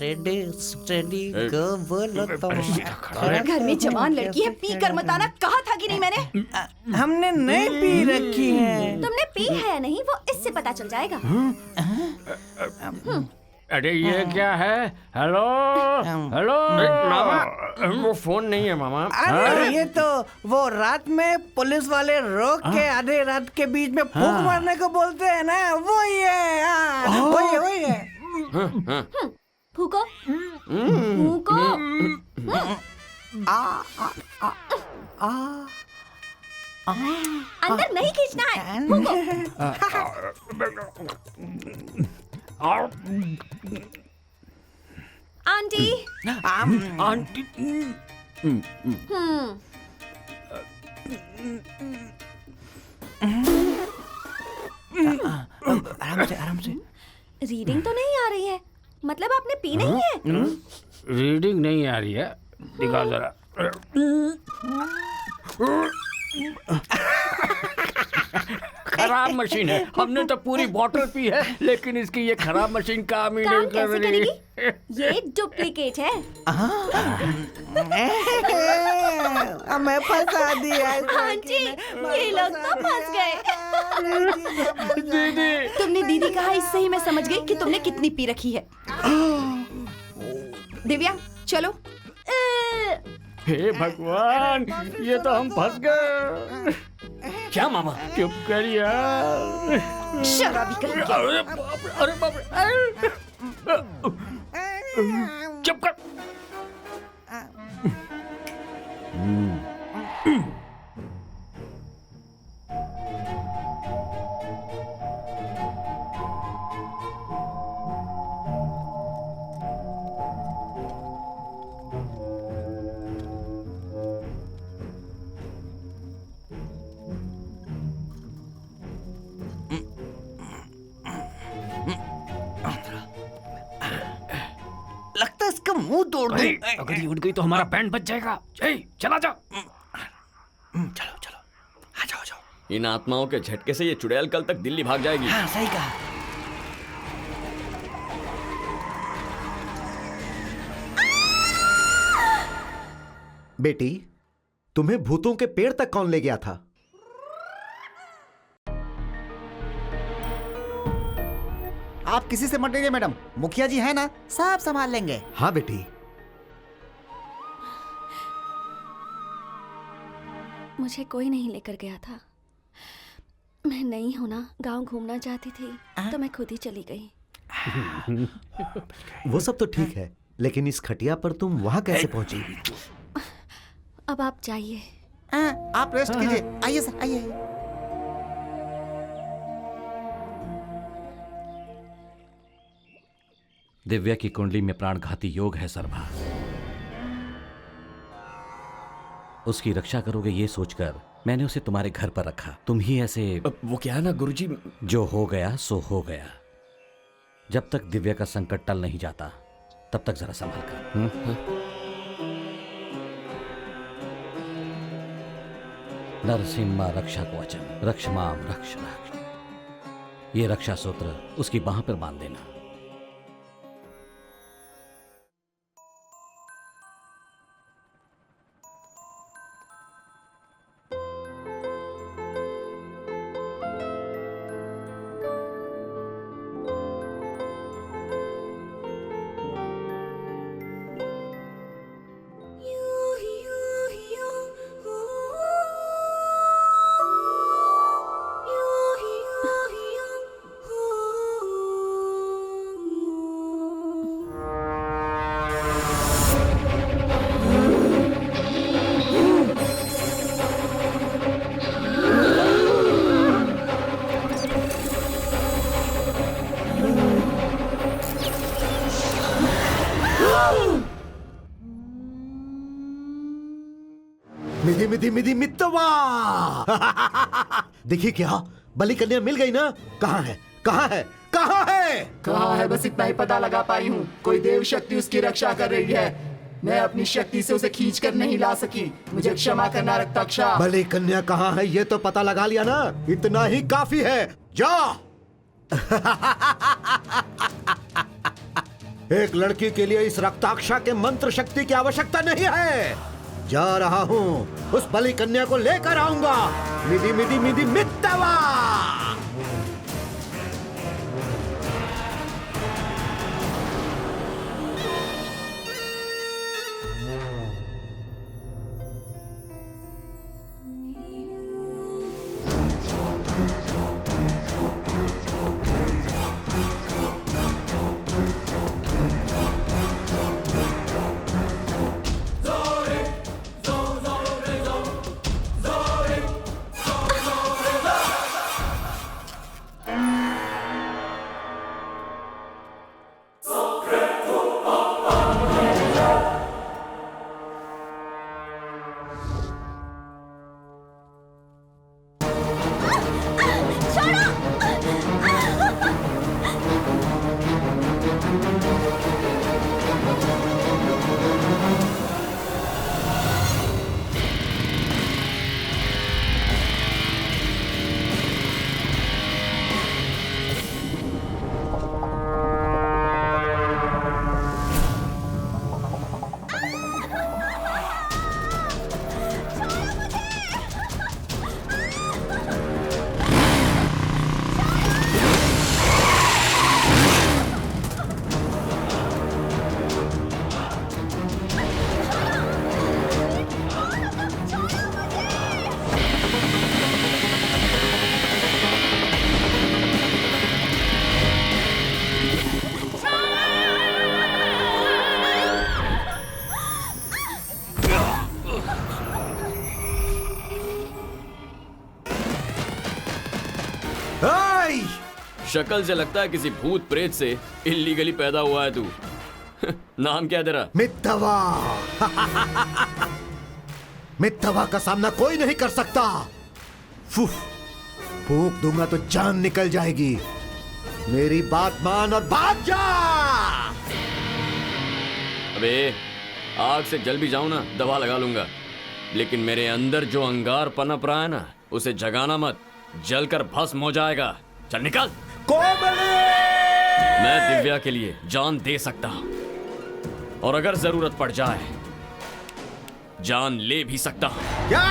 Steady steady गो बोलो तो। घर में जवान लड़की है, पी कर मत आना, कहा था कि नहीं मैंने? हमने नहीं पी रखी है। तुमने पी है या नहीं वो इससे पता चल जाएगा। अरे ये क्या है? हेलो हेलो मामा, वो फोन नहीं है मामा। अरे ये तो वो रात में पुलिस वाले रोक के आधे रात के बीच में फूंक मारने को बोलते हैं ना, वो ही है। वही है। फूको फूको। अंदर नहीं खींचना है, आंटी। आंटी आराम से। रीडिंग तो नहीं आ रही है, मतलब आपने पी नहीं है? रीडिंग नहीं आ रही है, दिखा जरा। खराब मशीन है, हमने तो पूरी बोतल पी है, लेकिन इसकी ये खराब मशीन काम ही नहीं कर रही। ये डुप्लीकेट है। हमें फंसा दिया आंटी, ये लोग तो फंस गए। दीदी, तुमने दीदी कहा, इससे ही मैं समझ गई कि तुमने कितनी पी रखी है। दिव्या चलो। हे भगवान, ये तो हम फंस गए। क्या मामा? चुप कर यार। शराबी कहीं के। अरे बाप रे, अरे बाप रे, चुप कर। लगता है इसका मुंह तोड़ दूं। अगर ये उड़ गई तो हमारा बैंड बच जाएगा। चला जा। चलो चलो, आ जाओ। इन आत्माओं के झटके से ये चुड़ैल कल तक दिल्ली भाग जाएगी। हाँ सही कहा। बेटी, तुम्हें भूतों के पेड़ तक कौन ले गया था? आप किसी से मत डरिए मैडम, मुखिया जी है ना, सब संभाल लेंगे। हाँ बेटी। मुझे कोई नहीं लेकर गया था। मैं नई हूं ना, गांव घूमना चाहती थी तो मैं खुद ही चली गई। वो सब तो ठीक है, लेकिन इस खटिया पर तुम वहां कैसे पहुंची? अब आप जाइए। आप रेस्ट कीजिए। आइए सर, आइए। दिव्या की कुंडली में प्राणघाती योग है सरभा। उसकी रक्षा करोगे ये सोचकर मैंने उसे तुम्हारे घर पर रखा। तुम ही ऐसे। वो क्या है ना गुरुजी, जो हो गया सो हो गया। जब तक दिव्या का संकट टल नहीं जाता तब तक जरा संभल कर। नरसिम्हा रक्षा कवचम रक्षमाम रक्ष रक्ष। ये रक्षा सूत्र उसकी बाह पर बांध देना। मिधि मिधि मिधि मित्तवा। देखिए क्या, बलि कन्या मिल गई ना? कहाँ है, कहाँ है, कहाँ है? कहाँ है बस इतना ही पता लगा पाई हूँ। कोई देव शक्ति उसकी रक्षा कर रही है। मैं अपनी शक्ति से उसे खींच कर नहीं ला सकी। मुझे क्षमा करना रक्ताक्षा। बलि कन्या कहाँ है ये तो पता लगा लिया ना, इतना ही काफी है। जा। एक लड़की के लिए इस रक्ताक्षा के मंत्र शक्ति की आवश्यकता नहीं है। जा रहा हूँ, उस बलि कन्या को लेकर आऊंगा। मिदी मिदी मिदी मित्तवा। शक्ल से लगता है किसी भूत प्रेत से इल्लीगली पैदा हुआ है तू। नाम क्या है तेरा? मित्तवा। मित्तवा का सामना कोई नहीं कर सकता। फूंक दूंगा तो जान निकल जाएगी। मेरी बात मान और भाग जा। अबे आग से जल भी जाऊं ना, दवा लगा लूंगा, लेकिन मेरे अंदर जो अंगार पनप रहा है ना, उसे जगाना मत, जलकर भस्म हो जाएगा। चल निकल। कोमली! मैं दिव्या के लिए जान दे सकता हूं, और अगर जरूरत पड़ जाए जान ले भी सकता हूं। क्या?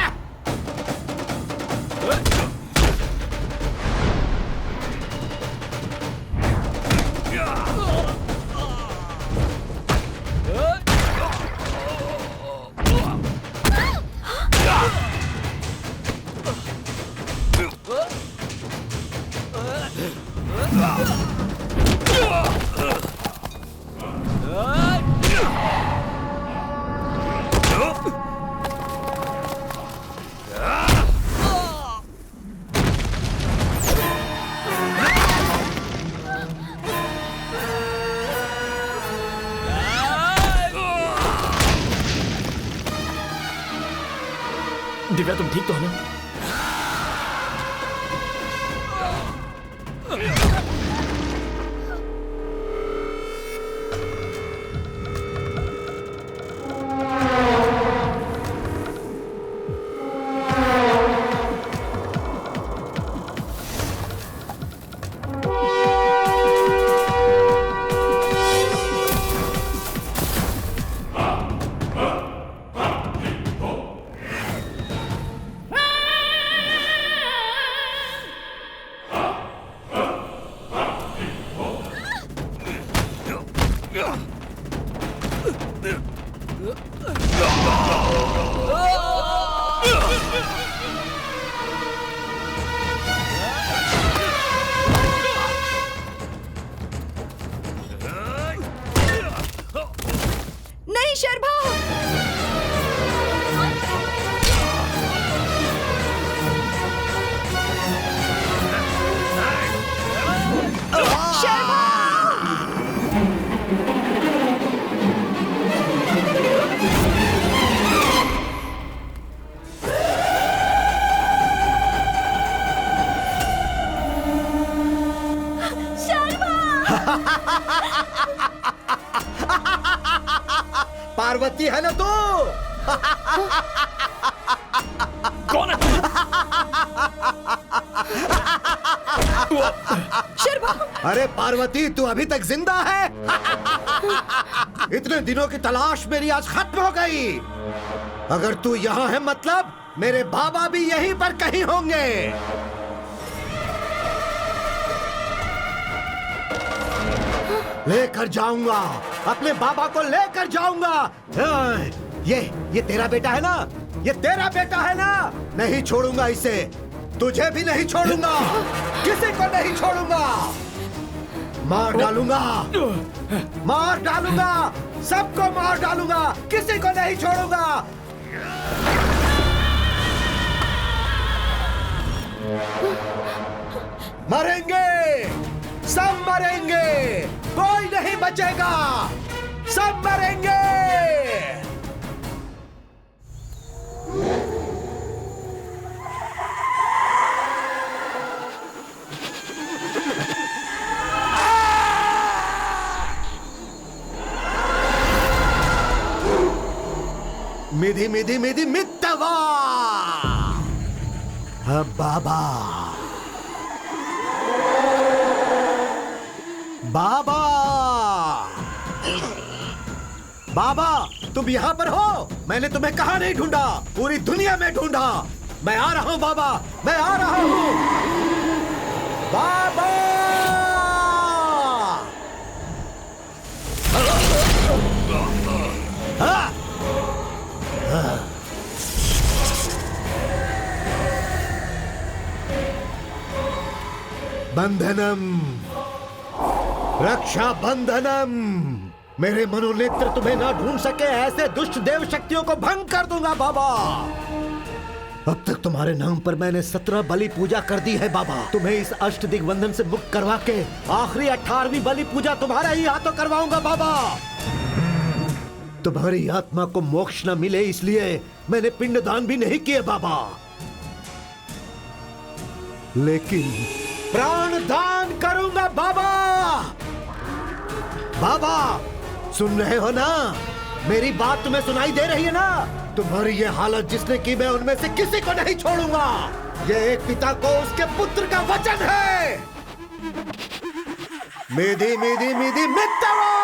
दिव्या तुम ठीक तो हो ना? नहीं शर्मा। पार्वती है ना तू? कौन है? अरे पार्वती, तू अभी तक जिंदा है? इतने दिनों की तलाश मेरी आज खत्म हो गई। अगर तू यहाँ है मतलब मेरे बाबा भी यहीं पर कहीं होंगे। लेकर जाऊंगा, अपने बाबा को लेकर जाऊंगा। ये तेरा बेटा है ना? ये तेरा बेटा है ना? नहीं छोड़ूंगा इसे, तुझे भी नहीं छोड़ूंगा, किसी को नहीं छोड़ूंगा। मार डालूंगा, मार डालूंगा, सबको मार डालूंगा, किसी को नहीं छोड़ूंगा। मरेंगे, सब मरेंगे, कोई नहीं बचेगा, सब मरेंगे। मिधि मिधि मिधि मित्तवा। बाबा, बाबा, बाबा, तुम यहाँ पर हो? मैंने तुम्हें कहाँ नहीं ढूंढा, पूरी दुनिया में ढूंढा। मैं आ रहा हूँ बाबा, मैं आ रहा हूँ बाबा। हाँ? बंधनम, रक्षा बंधनम। मेरे मनोनेत्र तुम्हें ना ढूंढ सके ऐसे दुष्ट देव शक्तियों को भंग कर दूंगा बाबा। अब तक तुम्हारे नाम पर मैंने 17 बलि पूजा कर दी है बाबा। तुम्हें इस अष्ट दिग्बंधन से मुक्त करवा के आखिरी 18वीं बलि पूजा तुम्हारे ही हाथों करवाऊंगा बाबा। तुम्हारी आत्मा को मोक्ष न मिले इसलिए मैंने पिंडदान भी नहीं किए बाबा, लेकिन प्राण दान करूंगा बाबा। बाबा, सुन रहे हो ना? मेरी बात तुम्हें सुनाई दे रही है ना? तुम्हारी ये हालत जिसने की, मैं उनमें से किसी को नहीं छोड़ूंगा। ये एक पिता को उसके पुत्र का वचन है। मिधि मिधि मिधि मित्तवा।